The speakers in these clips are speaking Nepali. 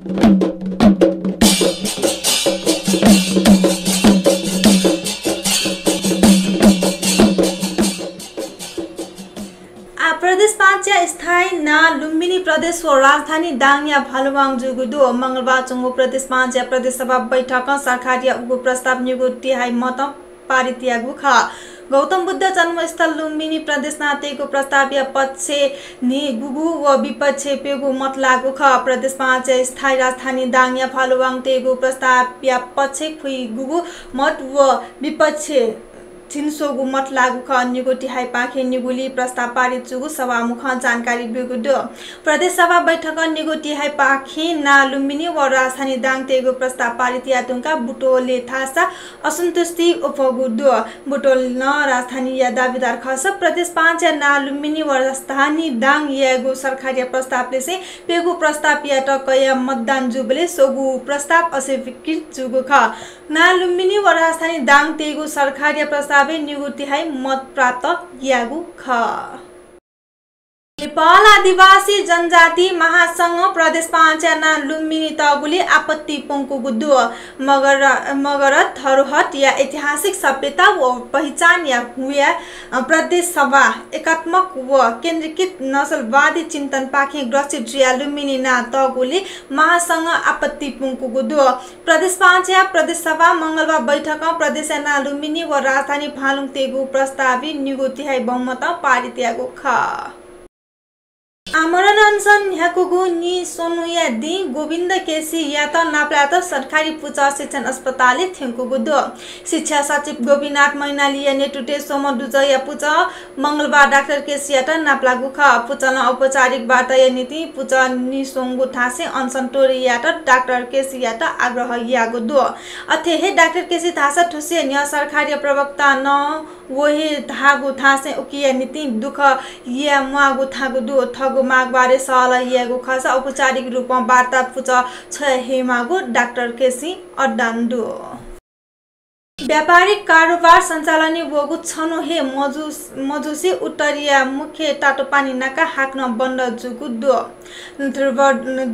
प्रदेश 5 स्थायी ना लुम्बिनी प्रदेश को राजधानी दाङया भालुवाङ जुगुदो मंगलबार चंगो प्रदेश 5 प्रदेश सभा बैठक सरकारिया उगु प्रस्ताव निगु तिहाई मत पारित यागु खा गौतम बुद्ध जन्मस्थल लुम्बिनी प्रदेश नातेको प्रस्ताव पक्ष नि गुगु व विपक्ष पेगु मत लागु ख प्रदेश 5 स्थायी राजधानी दाङया भालुवाङ तेगु प्रस्ताव पक्ष खुइ गुगु मत व विपक्ष छिनसोगु मत लागु ख अन्यगु तिहाई पाखे निगुली प्रस्ताव पारित जुगु सभामुख जानकारी बिगुदो प्रदेश सभा बैठक निगु तिहाई पाखे ना लुम्बिनी व राजधानी दाङ तेगु प्रस्ताव पारित यातुङका बुटोले थासा असन्तुष्टि उपगुदो बुटोल न राजधानी या दाबीदार खस प्रदेश 5 ना लुम्बिनी व राजधानी दाङ यागु सरकारी प्रस्तावले से पेगु प्रस्ताव या टकया मतदान जुबले सोगु प्रस्ताव अस्वीकृत जुगु ख ना लुम्बिनी व राजधानी दाङ तेगु सरकारी प्रस्ताव निगु तिहाई मत प्राप्त यागु ख नेपाल आदिवासी जनजाति महासंघ प्रदेश 5 ना लुम्बिनी तगुले आपत्ति पंकु गुदु मगर धरोहर या ऐतिहासिक सभ्यता व पहिचान या हुआ प्रदेश सभा एकात्मक व केन्द्रीकृत नस्लवादी चिन्तन पाखे ग्रसित जिया लुम्बिनी ना तगुले महासंघ आपत्ति पंकु गुदु प्रदेश 5 या प्रदेश सभा मंगलबार बैठक प्रदेश ना लुम्बिनी व राजधानी भालुङ तेगु प्रस्तावी निगु तिहाई बहुमत पारित यागु ख आमरण अनसन ह्याकुगु नि सोनुया दि गोविन्द केसी या त नाप्लात सरकारी पूजा शिक्षण अस्पताल थेंकुगु दो शिक्षा सचिव गोपीनाथ मैनाली नेटुटे सोमदुज या पूजा मंगलबार डाक्टर केसी या त नाप्लागु ख पूजा औपचारिक वार्ता या नीति पूजा नि सोंगु थासे अनसन टोरी या त डाक्टर केसी या त आग्रह यागु दो अथे हे डाक्टर केसी थासा ठुसे न्या सरकारी प्रवक्ता न वही धागु थासे उकिया नीति दुख या मुआगु थागु दो थगु मागबारे साल यागु खस औपचारिक रूपमा वार्ता पूजा छ हेमागु डाक्टर केसी अड्डान्डु व्यापारिक कारोबार सञ्चालन वगु छनु हे मजुसी उत्तरिया मुख्य टाटो पानी नाका हाक्न बन्द जुगु दो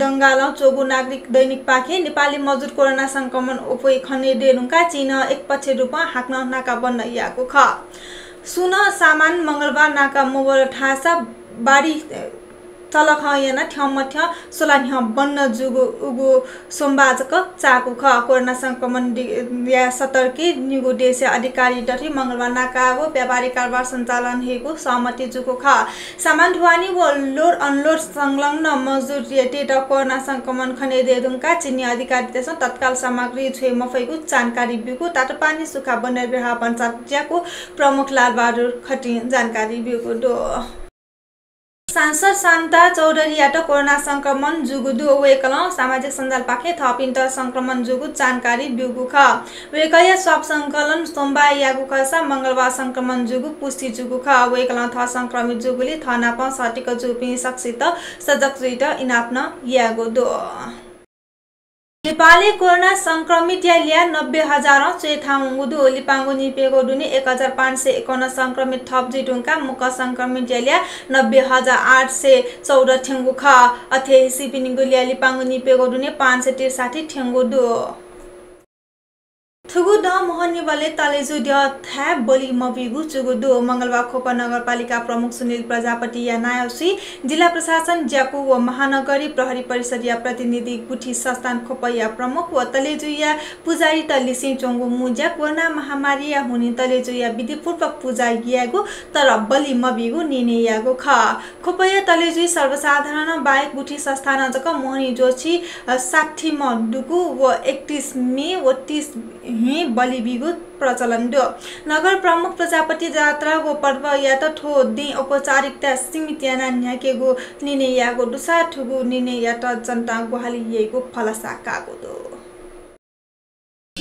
दंगाल चोगु नागरिक दैनिक पाखे नेपाली मजदुर कोरोना संक्रमण उपै खने डेनुका चीन एकपक्ष रूपमा हाक्न नाका बन्द यागु ख सुन सामान मंगलबार नाका मोबर ठासा बाडी चलख याना ठ्यामथ्य सोलान्ह बन्न जुगु उगु सोमबाजक चाकु ख कोरोना संक्रमण या सतर्की निगु देश अधिकारी डटी मंगलबार नाका व व्यापारिक कारोबार सञ्चालन हेको सहमति जुगु ख सामान ढुवानी व लोड अनलोड संलग्न मजदुर रेटेड कोरोना संक्रमण खने देदुङका चिन्नी अधिकारी त्यसमा तत्काल सामग्री छे मफैको जानकारी बिगु तातोपानी सुखा बनेरहा पञ्चायतको प्रमुख लालबहादुर खटी जानकारी बिगु दो सांसद शान्ता चौधरी याट कोरोना संक्रमण जुगुदु वेकल सामाजिक सञ्जाल पाखे थपिन्ट संक्रमण जुगु जानकारी बिगु ख वेकय स्वाप संकलन सोमबार यागु खसा मंगलबार संक्रमण जुगु पुष्टि जुगु ख वेकल थ संक्रमित जुगुली थनाप सटिक जुपि सक्षित सजक जुइट इनाप्न यागु दो नेपाली कोरोना संक्रमित या लिया 90,000 चेथाउंगुदु लिपांगु निपेगो दुनी 1,551 संक्रमित थप जिटुङका मुख संक्रमित या लिया 90,814 ठेंगु ख अथे सिपिनिगु लिया लिपांगु निपेगो दुनी 563 ठेंगु दु थुगु द मोहनी वाले तालेजु द था बलि मबिगु चुगु दो मंगलबार खोपा नगरपालिका प्रमुख सुनिल प्रजापति या नायसी जिल्ला प्रशासन ज्याकु व महानगरी प्रहरी परिषद या प्रतिनिधि गुठी संस्थान खोपया प्रमुख व तलेजु या पुजारी तलिसी चोंगु मुजा कोरोना महामारी या हुनी तलेजु या विधिपूर्वक पूजा यागु तर बलि मबिगु निने यागु ख खोपया तलेजु सर्वसाधारण बाहेक गुठी संस्थान जक मोहनी जोशी 60 म दुगु व 31 मे व 30 ही बलि बिगु प्रचलन दो नगर प्रमुख प्रजापति जात्रा गो पर्व या त ठो दि औपचारिकता सीमित याना न्याके गो निने या गो दुसा ठुगु निने या त जनता गोहाली येगु फलसा कागो दो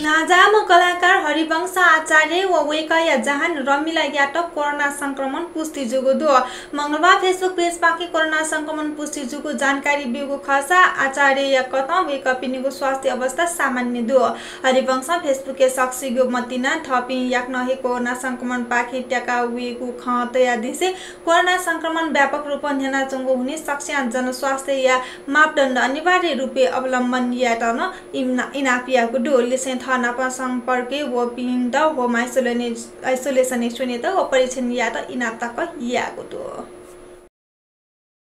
नाजाम कलाकार हरिवंश आचार्य व वेकया जहान रमिला यात कोरोना संक्रमण पुष्टि जुगु दो मंगलबार फेसबुक पेज पाके कोरोना संक्रमण पुष्टि जुगु जानकारी बिगु खसा आचार्य या कथा वेकपिनीको स्वास्थ्य अवस्था सामान्य दो हरिवंश फेसबुक के साक्षी गो मतिना थपि याक नहे कोरोना संक्रमण पाके ट्याका वेगु खतया दिसे कोरोना संक्रमण व्यापक रूपमा न्याना चंगो हुने सक्ष्यान जनस्वास्थ्य या मापदण्ड अनिवार्य रूपे अवलम्बन यातन इनापियाको दो लिसेन थाना संपर्के वो पिंड होम आइसोलेशन सुनेत वो परीक्षण यात इनाप्ताक याको दो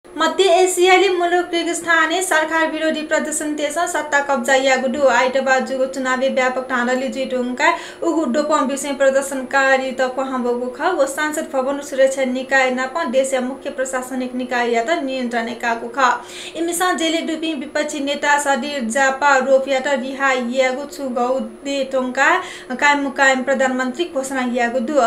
मध्य एशियाली मुलुक किर्गिस्तान सरकार विरोधी प्रदर्शन तेज सत्ता कब्जा यागुडु आइतबार जुगु चुनावी व्यापक ढाँडाले जिटुङका उगु डोपम विषय प्रदर्शनकारी त कहाँबगु ख वो सांसद भवन सुरक्षा निकाय नप देशीय मुख्य प्रशासनिक निकाय या त नियन्त्रण काको ख इमिसा जेले डुपी विपक्षी नेता सदिर जापा रोफिया त रिहा यागु छु गौ दे टोंका कायम प्रधानमन्त्री घोषणा यागुडु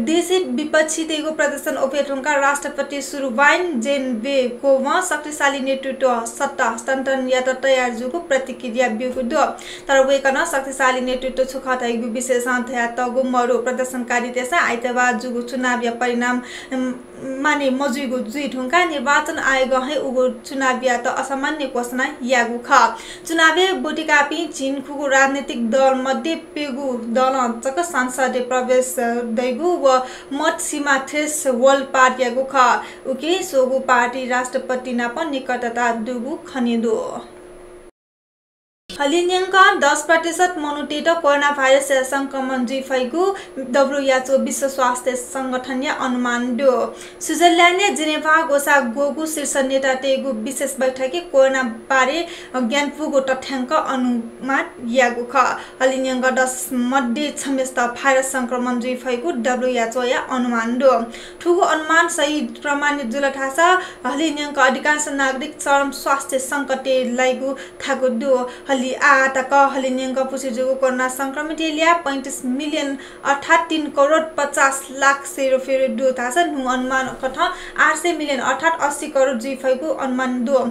देशी विपक्षी तेगु प्रदर्शन ओपेटोंका राष्ट्रपति सुरुवाइन जेनबे कोमा शक्तिशाली नेतृत्व सत्ता हस्तान्तरण या त तयार जुगु प्रतिक्रिया बिगु दो तर वेकन शक्तिशाली नेतृत्व छुखताइगु विशेषण थया तगु मरु प्रदर्शनकारी त्यसै आइतबार जुगु चुनावी परिणाम माने मजुगु जुइठुङका निर्वाचन आयोग है उगु चुनावी त असामान्य घोषणा यागु ख चुनावी बोटिकापी चीन खुगु राजनीतिक दल मध्ये पेगु दल अञ्चक संसदीय प्रवेश दैगु व मत सीमा थ्रेस वर्ल्ड पार्टीगु ख उके सोगु पार्टी राष्ट्रपति नाप निकटता दुगु खनिदो हलिन्यंका 10% मनुटेट कोरोना भाइरस संक्रमण जिफैगु WHO विश्व स्वास्थ्य संगठन या अनुमान दो स्विट्जरल्यान्ड जेनेभा गोसा गोगु शीर्ष नेता तेगु विशेष बैठकी कोरोना बारे ज्ञानपुगु तथ्याङ्क अनुमान यागु ख हलिन्यंका 10 मध्ये छमेस्त भाइरस संक्रमण जिफैगु WHO या अनुमान दो ठुगु अनुमान सही प्रमाणित जुलठासा हलिन्यंका अधिकांश नागरिक चरम स्वास्थ्य संकटे लाइगु थागु दो आतक हलिन्यंग पुसिजुगु कोरोना संक्रमित लिया 35 मिलियन अर्थात 3 करोड 50 लाख सेरो फेरो दो थासा नु अनुमान कथा 800 मिलियन अर्थात 80 करोड जिफैगु अनुमान दो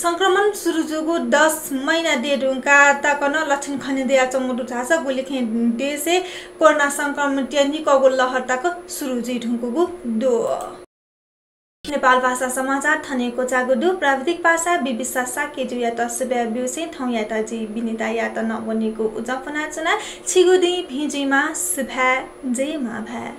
संक्रमण सुरु जुगु 10 महिना देडुङका तकन लक्षण खने देया चंगुदु थासा गुलिखे देशे कोरोना संक्रमण निकगु लहर तक सुरु जिढुङको दो नेपाल भाषा समाचार थनेको चागुदु प्राविधिक भाषा बिबिसा साकेजु या तसबे ब्युसे थौ या त जी बिनिता या त नबनेको उजपना चना छिगुदी भिजिमा सुभा जे मा भा